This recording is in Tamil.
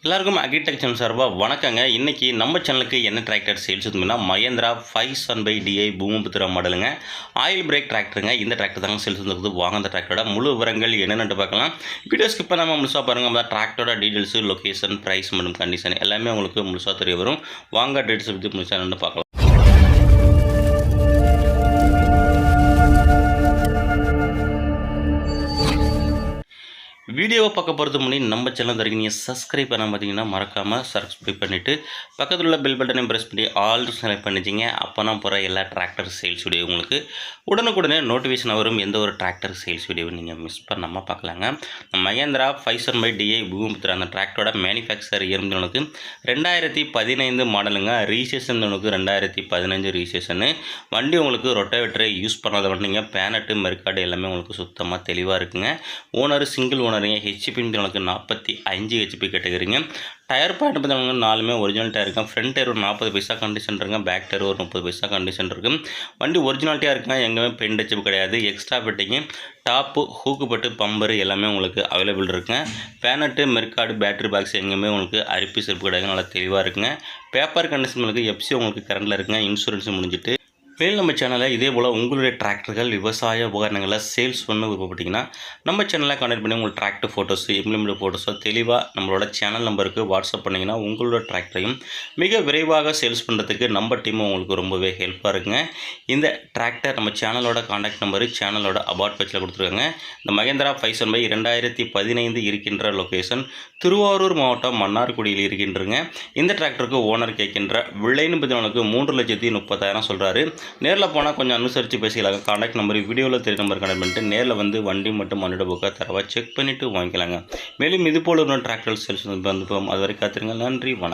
எல்லாருக்கும் அக்ரிடெக் சேனல் சார்பாக வணக்கங்க. இன்றைக்கி நம்ம சேனலுக்கு என்ன டிராக்டர் சேல்ஸ் இருக்குன்னா மகேந்திரா 575DI பூமிபுத்திரா மாடலுங்க. ஆயில் பிரேக் டிராக்டருங்க. இந்த டிராக்டர் தாங்க சேல்ஸ் வந்துருக்குது. வாங்க அந்த டிராக்டரோட முழு விவரங்கள் என்னென்னு பார்க்கலாம். வீடியோ ஸ்கிப் பண்ணாமல் முழுசாக பாருங்கள். அந்த டிராக்டரோட டீட்டெயில்ஸு, லொக்கேஷன், ப்ரைஸ் மற்றும் கண்டிஷன் எல்லாமே உங்களுக்கு முழுசாக தெரிய வரும். வாங்க டீட்டெயில்ஸ் பற்றி முழுசாக என்னென்னு பார்க்கலாம். வீடியோவை பார்க்க போகிறது முன்னாடி நம்ம சேனல் வரைக்கும் நீங்கள் சப்ஸ்கிரைப் பண்ண பார்த்தீங்கன்னா மறக்காமல் சப்ஸ்கிரைப் பண்ணிவிட்டு பக்கத்தில் உள்ள பெல் பட்டனை ப்ரெஸ் பண்ணி ஆல் செலக்ட் பண்ணிச்சிங்க. அப்போ நான் போகிற எல்லா டிராக்டர் சேல்ஸ் வீடியோ உங்களுக்கு உடனுக்குடனே நோட்டிஃபிகேஷன் வரும். எந்த ஒரு டிராக்டர் சேல்ஸ் வீடியோவை நீங்கள் மிஸ் பண்ணாமல் பார்க்கலாங்க. மகேந்திரா 575DI பூமிபுத்திரா அந்த டிராக்டரோட மேனுஃபேக்சர் இருந்தவனுக்கு 2015 மாடலுங்க. ரீசேஷன் உங்களுக்கு 2015 ரீசேஷனு. வண்டி உங்களுக்கு ரொட்டவேட்டரை யூஸ் பண்ணாத வண்டிங்க. பேனட்டு மெர்காடு எல்லாமே உங்களுக்கு சுத்தமாக தெளிவாக இருக்குங்க. Owner single ஓனருங்க. ஹெச்பி உங்களுக்கு 45 ஹெச்பி கேட்டகரிங்க. டயர் பாயிண்ட் பார்த்தீங்கன்னா 4மே ஒரிஜினல் டயர் இருக்கும். ஃப்ரண்ட் டயர் ஒரு 40 பைசா கண்டிஷன் இருக்குங்க. பேக் டயர் ஒரு 30 பைசா கண்டிஷன் இருக்குது. வண்டி ஒரிஜினாலிட்டியாக இருக்குங்க. எங்கேயுமே பெயிண்ட் அடிச்சு கிடையாது. எக்ஸ்ட்ரா ஃபிட்டிங்கு, டாப்பு, ஹூக்கு பட்டு, பம்பரு எல்லாமே உங்களுக்கு அவைலபிள் இருக்குங்க. பேனட்டு மெர்காடு பேட்டரி பாக்ஸ் எங்கேயுமே உங்களுக்கு அரிப்பு சிறப்பு கிடையாது. நல்லா தெளிவாக இருக்குங்க. பேப்பர் கண்டிஷன் உங்களுக்கு எஃப்சி உங்களுக்கு கரண்டில் இருக்குங்க. இன்சூரன்ஸும் முடிஞ்சிட்டு மேலும் நம்ம சேனலில் இதே போல் உங்களுடைய டிராக்டர்கள் விவசாய உபகரணங்களை சேல்ஸ் பண்ண விருப்பப்பட்டீங்கன்னா நம்ம சேனலில் கான்டெக்ட் பண்ணி உங்களுக்கு டிராக்டர் ஃபோட்டோஸு, இம்ப்ளிமெண்ட் ஃபோட்டோஸோ தெளிவாக நம்மளோட சேனல் நம்பருக்கு வாட்ஸ்அப் பண்ணிங்கன்னா உங்களோட டிராக்டரையும் மிக விரைவாக சேல்ஸ் பண்ணுறதுக்கு நம்ம டீமும் உங்களுக்கு ரொம்பவே ஹெல்ப்பாக இருக்குங்க. இந்த டிராக்டர் நம்ம சேனலோட கான்டாக்ட் நம்பரு சேனலோட அபார்ட் பேஜில் கொடுத்துருக்காங்க. இந்த மகேந்திரா 575 2015 இருக்கின்ற லொக்கேஷன் திருவாரூர் மாவட்டம் மன்னார்குடியில் இருக்கின்றங்க. இந்த டிராக்டருக்கு ஓனர் கேட்கின்ற விலைன்னு பார்த்தீங்கன்னா 3,30,000 சொல்கிறாரு. நேரில் போனால் கொஞ்சம் அனுசரித்து பேசிக்கலாங்க. கான்டாக்ட் நம்பர் வீடியோவில் தெரிய நம்பர் கனெக்ட் பண்ணிட்டு நேரில் வந்து வண்டி மட்டும் மண்ணிட புக்காக தரவா செக் பண்ணிவிட்டு வாங்கிக்கலாங்க. மேலும் இது போல ஒரு டிராக்டர் சேல்ஸ் வந்து அது வரைக்கும் காத்துருங்க. நன்றி, வணக்கம்.